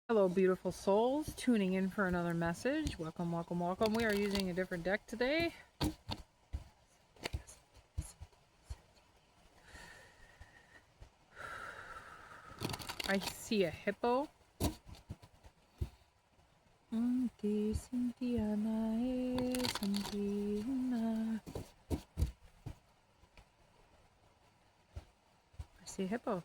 Hello, beautiful souls, tuning in for another message. Welcome, welcome, welcome. We are using a different deck today. I see a hippo. I see a hippo.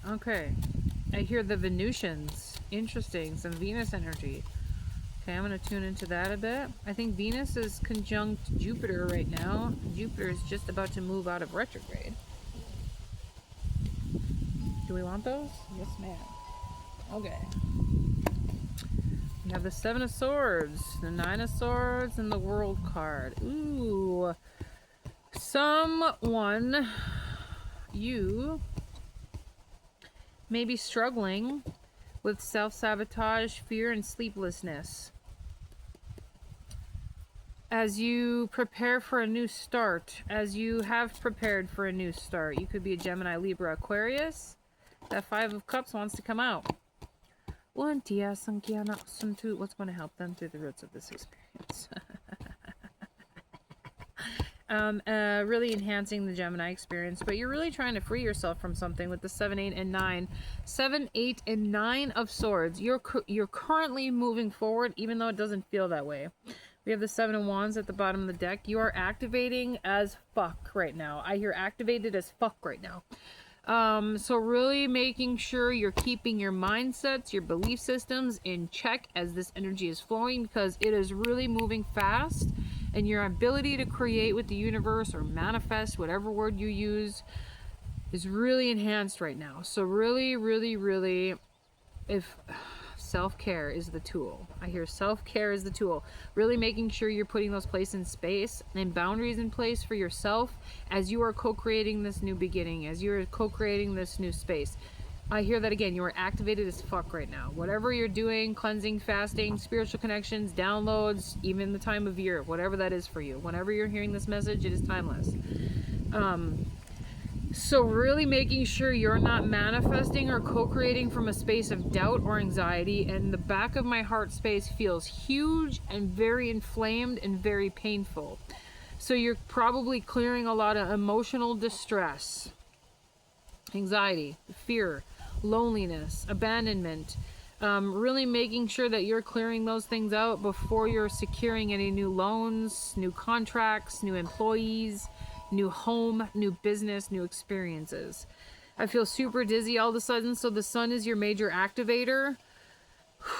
Okay, I hear the Venusians. Interesting, some Venus energy. Okay, I'm going to tune into that a bit. I think Venus is conjunct Jupiter right now. Jupiter is just about to move out of retrograde. Do we want those? Yes, ma'am. Okay. We have the Seven of Swords, the Nine of Swords, and the World card. Ooh. Someone, you, may be struggling with self-sabotage, fear, and sleeplessness. As you prepare for a new start, as you have prepared for a new start, you could be a Gemini, Libra, Aquarius. That Five of Cups wants to come out. What's going to help them through the roots of this experience? Really enhancing the Gemini experience, but you're really trying to free yourself from something with the 7, 8, and 9. 7, 8, and 9 of Swords. You're currently moving forward, even though it doesn't feel that way. We have the 7 of Wands at the bottom of the deck. You are activating as fuck right now. I hear activated as fuck right now. So really making sure you're keeping your mindsets, your belief systems in check as this energy is flowing, because it is really moving fast, and your ability to create with the universe or manifest, whatever word you use, is really enhanced right now. So really, really, really, if self-care is the tool. I hear self-care is the tool. Really making sure you're putting those places in space and boundaries in place for yourself as you are co-creating this new beginning, as you're co-creating this new space. I hear that again. You are activated as fuck right now. Whatever you're doing, cleansing, fasting, spiritual connections, downloads, even the time of year, whatever that is for you. Whenever you're hearing this message, it is timeless. So really making sure you're not manifesting or co-creating from a space of doubt or anxiety, and the back of my heart space feels huge and very inflamed and very painful. So you're probably clearing a lot of emotional distress, anxiety, fear, loneliness, abandonment. Really making sure that you're clearing those things out before you're securing any new loans, new contracts, new employees, new home, new business, new experiences. I feel super dizzy all of a sudden. So the sun is your major activator.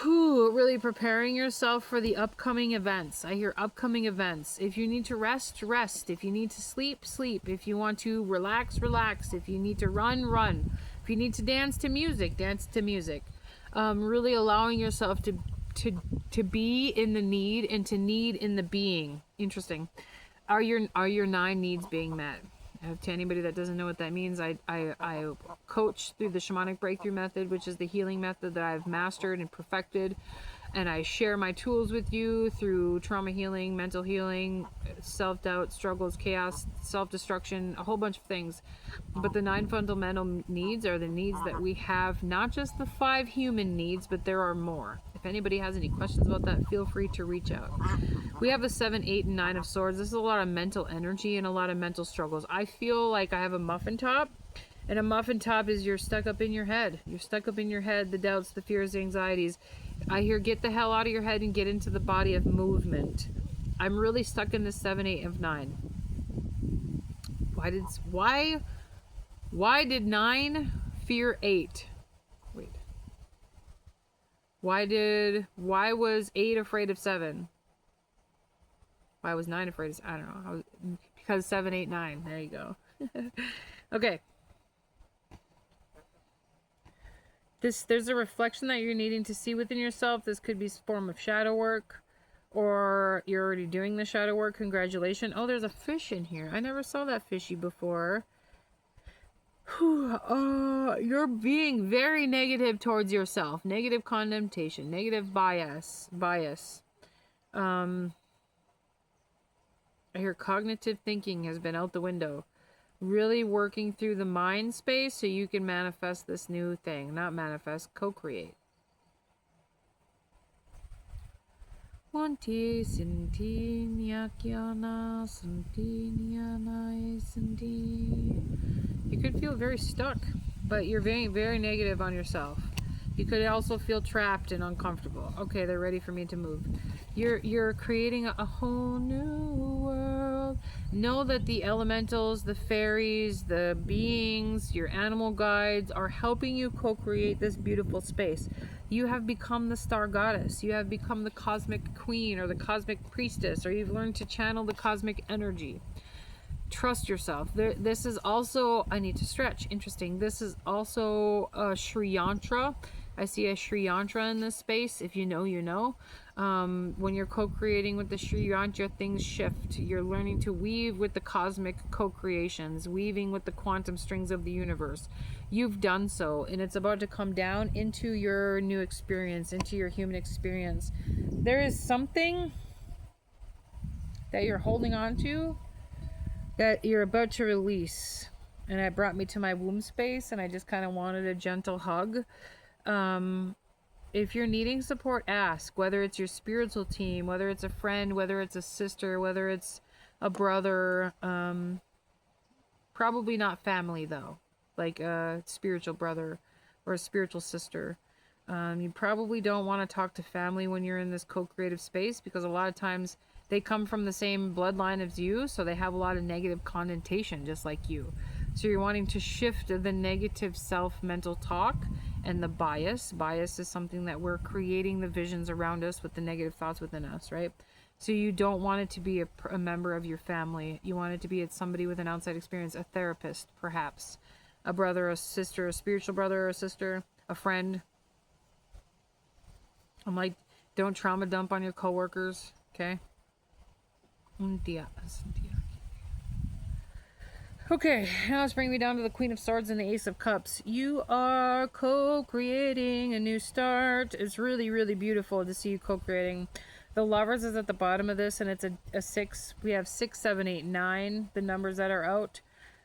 Really preparing yourself for the upcoming events. I hear upcoming events. If you need to rest, rest. If you need to sleep, sleep. If you want to relax, relax. If you need to run, run. If you need to dance to music, dance to music. Really allowing yourself to be in the need and to need in the being. Interesting. Are your 9 needs being met? To anybody that doesn't know what that means, I coach through the shamanic breakthrough method, which is the healing method that I've mastered and perfected, and I share my tools with you through trauma healing, mental healing, self-doubt, struggles, chaos, self-destruction, a whole bunch of things. But the 9 fundamental needs are the needs that we have, not just the 5 human needs, but there are more. If anybody has any questions about that, feel free to reach out. We have a 7, 8, and 9 of Swords. This is a lot of mental energy and a lot of mental struggles. I feel like I have a muffin top, and a muffin top is you're stuck up in your head. You're stuck up in your head, the doubts, the fears, the anxieties. I hear get the hell out of your head and get into the body of movement. I'm really stuck in the 7, 8, of 9. Why did 9 fear 8? Wait. Why was 8 afraid of 7? Why was 9 afraid of, I don't know. Because 7, 8, 9. There you go. Okay. There's a reflection that you're needing to see within yourself. This could be a form of shadow work, or you're already doing the shadow work. Congratulations. Oh, there's a fish in here. I never saw that fishy before. You're being very negative towards yourself. Negative condemnation, negative bias. I hear cognitive thinking has been out the window. Really working through the mind space so you can manifest this new thing. Not manifest, co-create. You could feel very stuck, but you're very, very negative on yourself. You could also feel trapped and uncomfortable. Okay, they're ready for me to move. You're creating a whole new world. Know that the elementals, the fairies, the beings, your animal guides are helping you co-create this beautiful space. You have become the star goddess. You have become the cosmic queen or the cosmic priestess, or you've learned to channel the cosmic energy. Trust yourself. This is also, I need to stretch. Interesting. This is also a Sri Yantra. I see a Sri Yantra in this space. If you know, you know. When you're co-creating with the Sri Yantra, things shift. You're learning to weave with the cosmic co-creations, weaving with the quantum strings of the universe. You've done so, and it's about to come down into your new experience, into your human experience. There is something that you're holding on to that you're about to release, and it brought me to my womb space, and I just kind of wanted a gentle hug. If you're needing support, ask. Whether it's your spiritual team, whether it's a friend, whether it's a sister, whether it's a brother. Probably not family though, like a spiritual brother or a spiritual sister. You probably don't want to talk to family when you're in this co-creative space, because a lot of times they come from the same bloodline as you, so they have a lot of negative connotation just like you. So you're wanting to shift the negative self-mental talk and the bias. Bias is something that we're creating the visions around us with the negative thoughts within us, right? So you don't want it to be a member of your family. You want it to be somebody with an outside experience, a therapist, perhaps, a brother, a sister, a spiritual brother or a sister, a friend. I'm like, don't trauma dump on your coworkers, okay? Okay, now let's bring me down to the Queen of Swords and the Ace of Cups. You are co-creating a new start. It's really, really beautiful to see you co-creating. The Lovers is at the bottom of this, and it's a 6. We have 6, 7, 8, 9, the numbers that are out.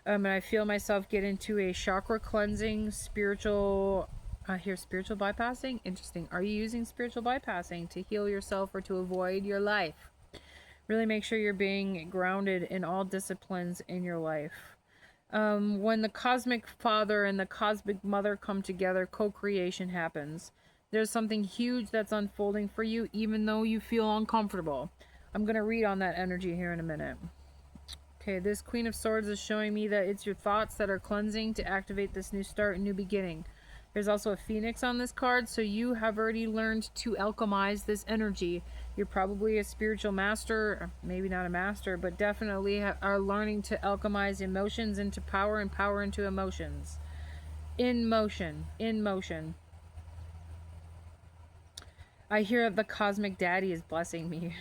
And I feel myself get into a chakra cleansing, spiritual... I hear spiritual bypassing. Interesting. Are you using spiritual bypassing to heal yourself or to avoid your life? Really make sure you're being grounded in all disciplines in your life. When the cosmic father and the cosmic mother come together, co-creation happens. There's something huge that's unfolding for you, even though you feel uncomfortable. I'm going to read on that energy here in a minute. Okay, this Queen of Swords is showing me that it's your thoughts that are cleansing to activate this new start and new beginning. There's also a Phoenix on this card, so you have already learned to alchemize this energy. You're probably a spiritual master, or maybe not a master, but definitely are learning to alchemize emotions into power and power into emotions. In motion. In motion. I hear the cosmic daddy is blessing me.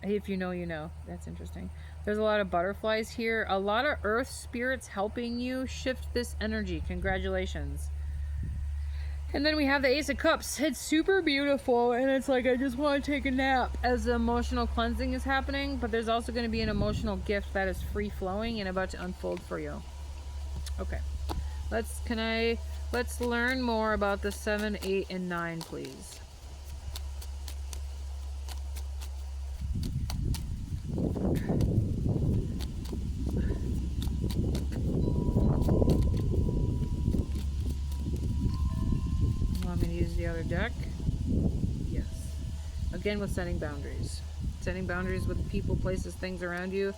If you know, you know. That's interesting. There's a lot of butterflies here. A lot of earth spirits helping you shift this energy. Congratulations. And then we have the Ace of Cups. It's super beautiful, and it's like I just want to take a nap as the emotional cleansing is happening. But there's also going to be an emotional gift that is free-flowing and about to unfold for you. Okay. Let's learn more about the 7, 8, and 9, please. Want me to use the other deck? Yes. Again, with setting boundaries. Setting boundaries with people, places, things around you.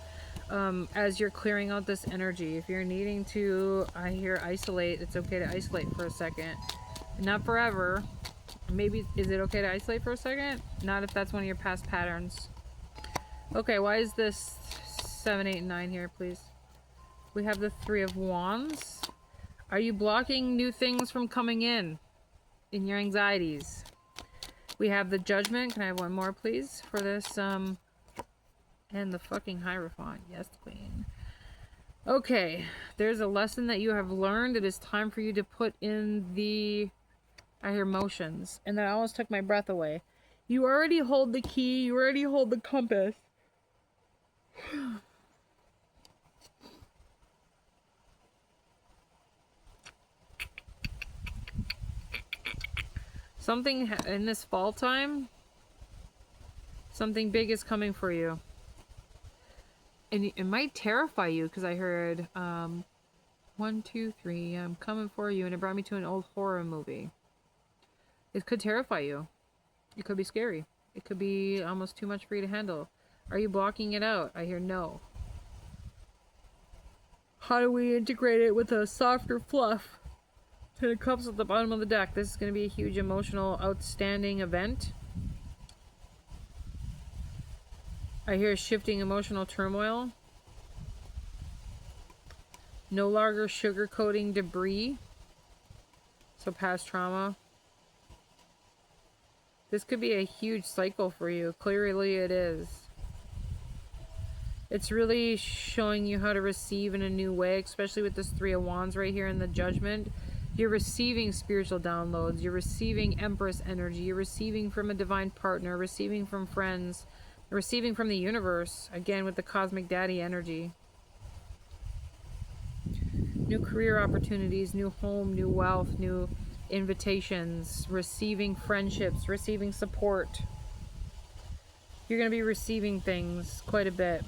As you're clearing out this energy, if you're needing to, I hear isolate, it's okay to isolate for a second. Not forever. Maybe, is it okay to isolate for a second? Not if that's one of your past patterns. Okay, why is this 7, 8, and 9 here, please? We have the 3 of Wands. Are you blocking new things from coming in your anxieties? We have the Judgment. Can I have one more, please, for this, and the fucking Hierophant. Yes, Queen. Okay, there's a lesson that you have learned. It is time for you to put in the, I hear motions, and that almost took my breath away. You already hold the key, you already hold the compass. Something in this fall time, something big is coming for you. And it might terrify you, because I heard 1, 2, 3, I'm coming for you, and it brought me to an old horror movie. It could terrify you. It could be scary. It could be almost too much for you to handle. Are you blocking it out? I hear no. How do we integrate it with a softer fluff? Ten of Cups at the bottom of the deck. This is going to be a huge emotional, outstanding event. I hear shifting emotional turmoil. No longer sugarcoating debris. So past trauma. This could be a huge cycle for you. Clearly it is. It's really showing you how to receive in a new way, especially with this Three of Wands right here in the Judgment. You're receiving spiritual downloads. You're receiving Empress energy. You're receiving from a divine partner, receiving from friends, receiving from the universe, again with the Cosmic Daddy energy. New career opportunities, new home, new wealth, new invitations, receiving friendships, receiving support. You're going to be receiving things quite a bit.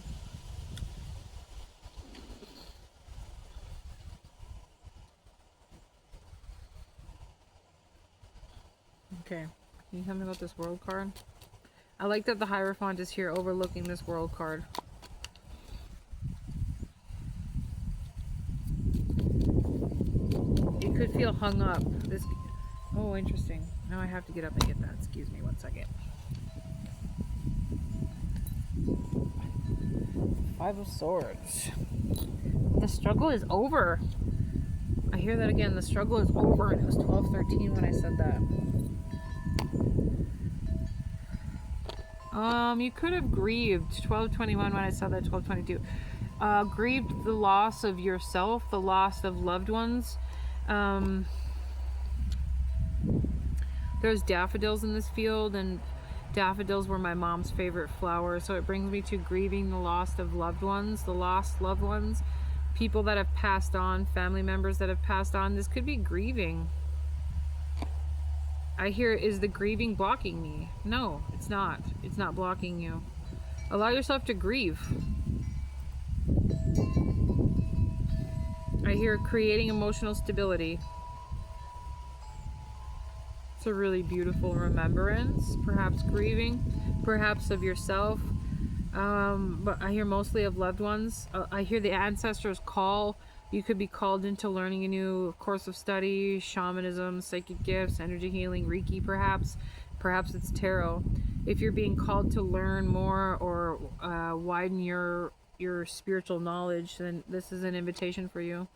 Okay, can you tell me about this World card? I like that the Hierophant is here overlooking this World card. You could feel hung up. This. Oh, interesting. Now I have to get up and get that. Excuse me 1 second. Five of Swords. The struggle is over. I hear that again. The struggle is over. And it was 12:13 when I said that. You could have grieved 12:21 when I said that. 12:22. Grieved the loss of yourself, the loss of loved ones. There's daffodils in this field, and daffodils were my mom's favorite flower, so it brings me to grieving the loss of loved ones, the lost loved ones, people that have passed on, family members that have passed on. This could be grieving. I hear, is the grieving blocking me? No, it's not. It's not blocking you. Allow yourself to grieve. I hear creating emotional stability. It's a really beautiful remembrance, perhaps grieving, perhaps of yourself, but I hear mostly of loved ones. I hear the ancestors call. You could be called into learning a new course of study, shamanism, psychic gifts, energy healing, Reiki perhaps. Perhaps it's tarot. If you're being called to learn more or widen your spiritual knowledge, then this is an invitation for you.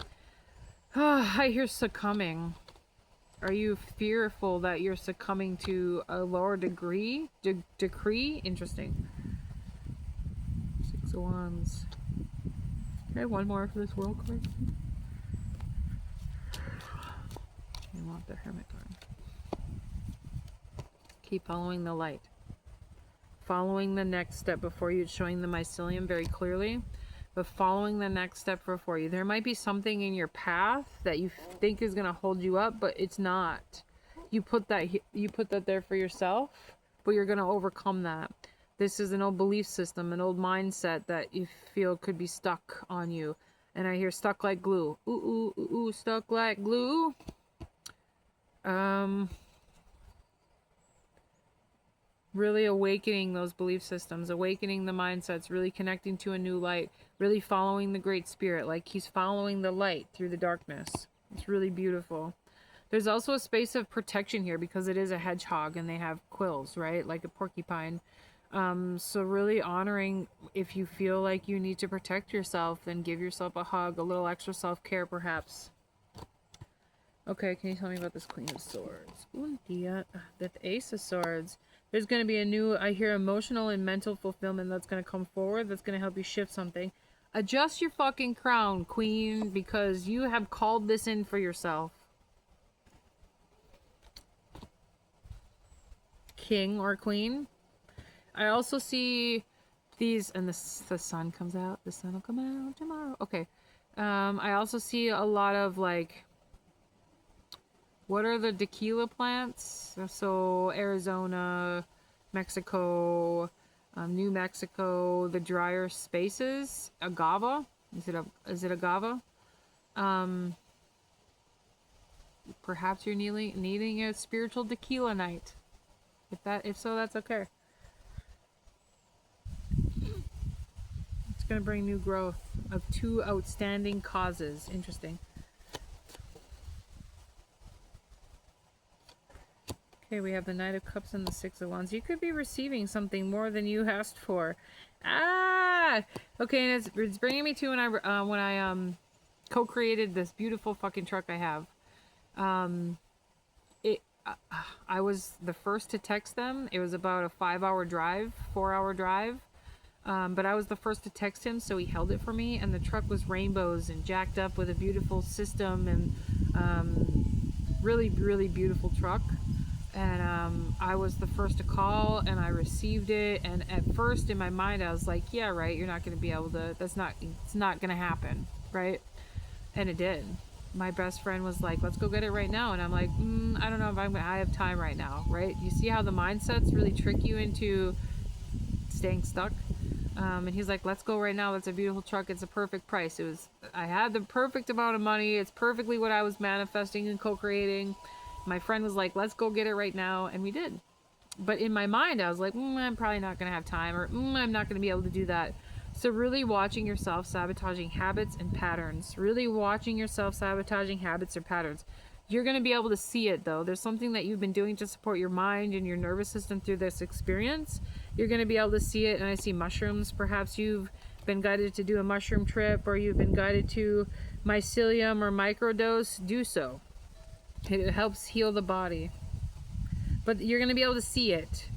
I hear succumbing. Are you fearful that you're succumbing to a lower decree? Interesting. Six of Wands. Can I have one more for this World card? I want the Hermit card. Keep following the light. Following the next step before you. It's showing the mycelium very clearly. But following the next step before you. There might be something in your path that you think is going to hold you up, but it's not. You put that there for yourself, but you're going to overcome that. This is an old belief system, an old mindset that you feel could be stuck on you. And I hear stuck like glue. Ooh, ooh, ooh, ooh, stuck like glue. Really awakening those belief systems, awakening the mindsets, really connecting to a new light, really following the Great Spirit, like he's following the light through the darkness. It's really beautiful. There's also a space of protection here because it is a hedgehog and they have quills, right? Like a porcupine. So really honoring, if you feel like you need to protect yourself, then give yourself a hug, a little extra self-care perhaps. Okay, can you tell me about this Queen of Swords? Ooh, the Ace of Swords. There's going to be a new, I hear, emotional and mental fulfillment that's going to come forward, that's going to help you shift something. Adjust your fucking crown, queen, because you have called this in for yourself. King or queen. I also see these, and the sun comes out. The sun will come out tomorrow. Okay. I also see a lot of like, what are the tequila plants? So Arizona, Mexico, New Mexico, the drier spaces. Agave. Is it agave? Perhaps you're needing a spiritual tequila night. If so, that's okay. It's gonna bring new growth of 2 outstanding causes. Interesting. Okay, we have the Knight of Cups and the Six of Wands. You could be receiving something more than you asked for. Ah! Okay, and it's bringing me to when I co-created this beautiful fucking truck I have. I was the first to text them. It was about a 4-hour drive. But I was the first to text him, so he held it for me, and the truck was rainbows and jacked up with a beautiful system and really, really beautiful truck. And I was the first to call, and I received it. And at first, in my mind, I was like, "Yeah, right. You're not going to be able to. It's not going to happen, right?" And it did. My best friend was like, "Let's go get it right now," and I'm like, "I don't know if I have time right now." Right? You see how the mindsets really trick you into staying stuck. And he's like, "Let's go right now. That's a beautiful truck. It's a perfect price." I had the perfect amount of money. It's perfectly what I was manifesting and co-creating. My friend was like, "Let's go get it right now." And we did. But in my mind, I was like, I'm probably not going to have time, or I'm not going to be able to do that. So really watching yourself sabotaging habits and patterns. Really watching yourself sabotaging habits or patterns. You're going to be able to see it, though. There's something that you've been doing to support your mind and your nervous system through this experience. You're going to be able to see it, and I see mushrooms. Perhaps you've been guided to do a mushroom trip, or you've been guided to mycelium or microdose. Do so. It helps heal the body. But you're going to be able to see it.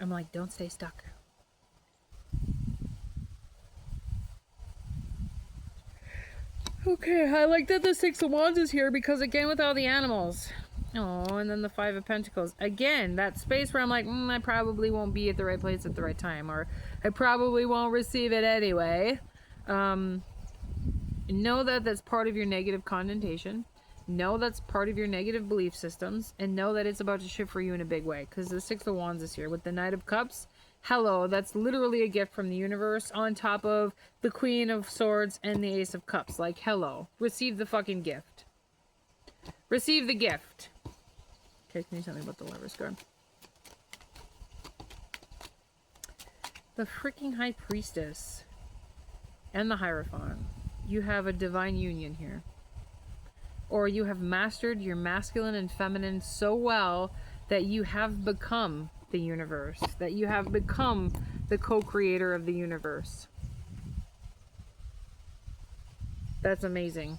I'm like, don't stay stuck. Okay, I like that the Six of Wands is here because, again, with all the animals. Oh, and then the Five of Pentacles. Again, that space where I'm like, I probably won't be at the right place at the right time, or I probably won't receive it anyway. Know that that's part of your negative connotation. Know that's part of your negative belief systems, and know that it's about to shift for you in a big way, because the Six of Wands is here with the Knight of Cups. Hello, that's literally a gift from the universe on top of the Queen of Swords and the Ace of Cups. Like, hello. Receive the fucking gift. Receive the gift. Okay, can you tell me about the Lover's card? The freaking High Priestess and the Hierophant. You have a divine union here. Or you have mastered your masculine and feminine so well that you have become the universe. That you have become the co-creator of the universe. That's amazing.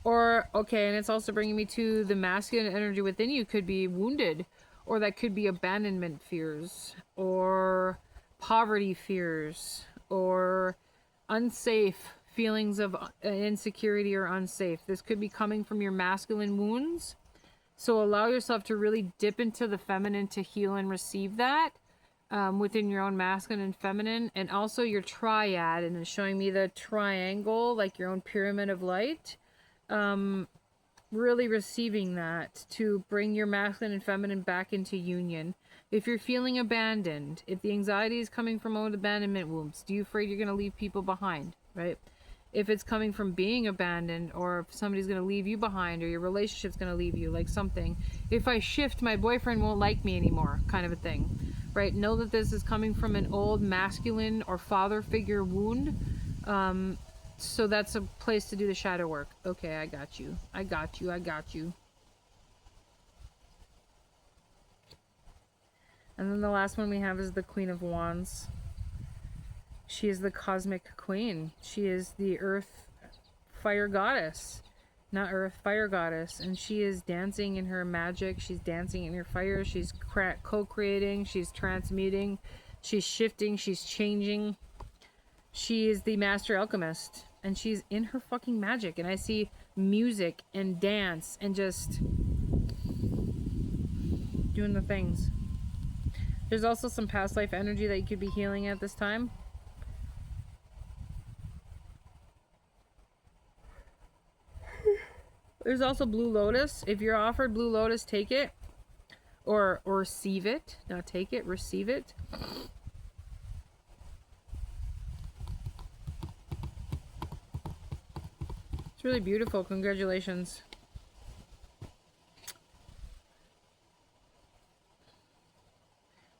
Or, okay, and it's also bringing me to the masculine energy within you could be wounded. Or that could be abandonment fears. Or poverty fears. Or unsafe feelings of insecurity or unsafe. This could be coming from your masculine wounds. So allow yourself to really dip into the feminine to heal and receive that within your own masculine and feminine. And also your triad, and it's showing me the triangle, like your own pyramid of light. Really receiving that to bring your masculine and feminine back into union. If you're feeling abandoned, if the anxiety is coming from old abandonment wounds, do you afraid you're going to leave people behind, right? If it's coming from being abandoned, or if somebody's going to leave you behind, or your relationship's going to leave you, like something. If I shift, my boyfriend won't like me anymore, kind of a thing, right? Know that this is coming from an old masculine or father figure wound. So that's a place to do the shadow work. Okay, I got you. I got you. I got you. And then the last one we have is the Queen of Wands. She is the cosmic queen. She is the earth fire goddess. Not earth, fire goddess. And she is dancing in her magic. She's dancing in her fire. She's co-creating. She's transmuting. She's shifting, she's changing. She is the master alchemist, and she's in her fucking magic. And I see music and dance and just doing the things. There's also some past life energy that you could be healing at this time. There's also Blue Lotus. If you're offered Blue Lotus, take it. Or receive it. Not take it, receive it. It's really beautiful. Congratulations.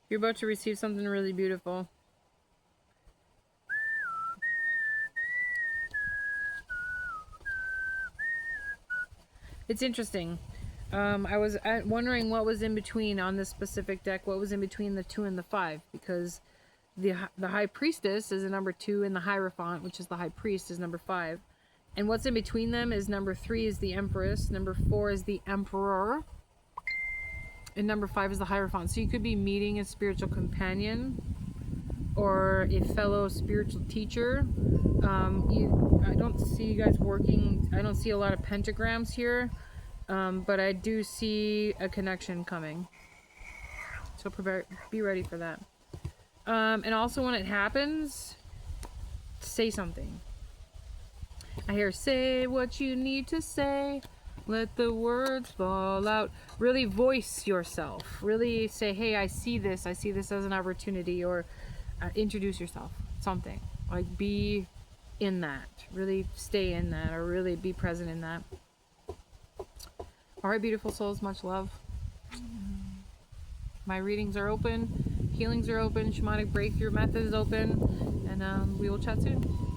You're about to receive something really beautiful. It's interesting. I was wondering what was in between on this specific deck. What was in between the 2 and the 5? Because the High Priestess is a number 2, and the Hierophant, which is the High Priest, is number 5. And what's in between them is number 3 is the Empress, number 4 is the Emperor, and number 5 is the Hierophant. So you could be meeting a spiritual companion or a fellow spiritual teacher. I don't see you guys working. I don't see a lot of pentagrams here, but I do see a connection coming. So be ready for that. And also when it happens, say something. I hear, say what you need to say. Let the words fall out. Really voice yourself. Really say, hey, I see this as an opportunity. Or introduce yourself. Something. Like, be in that. Really stay in that. Or really be present in that. Alright, beautiful souls. Much love. My readings are open. Healings are open. Shamanic breakthrough method is open. And we will chat soon.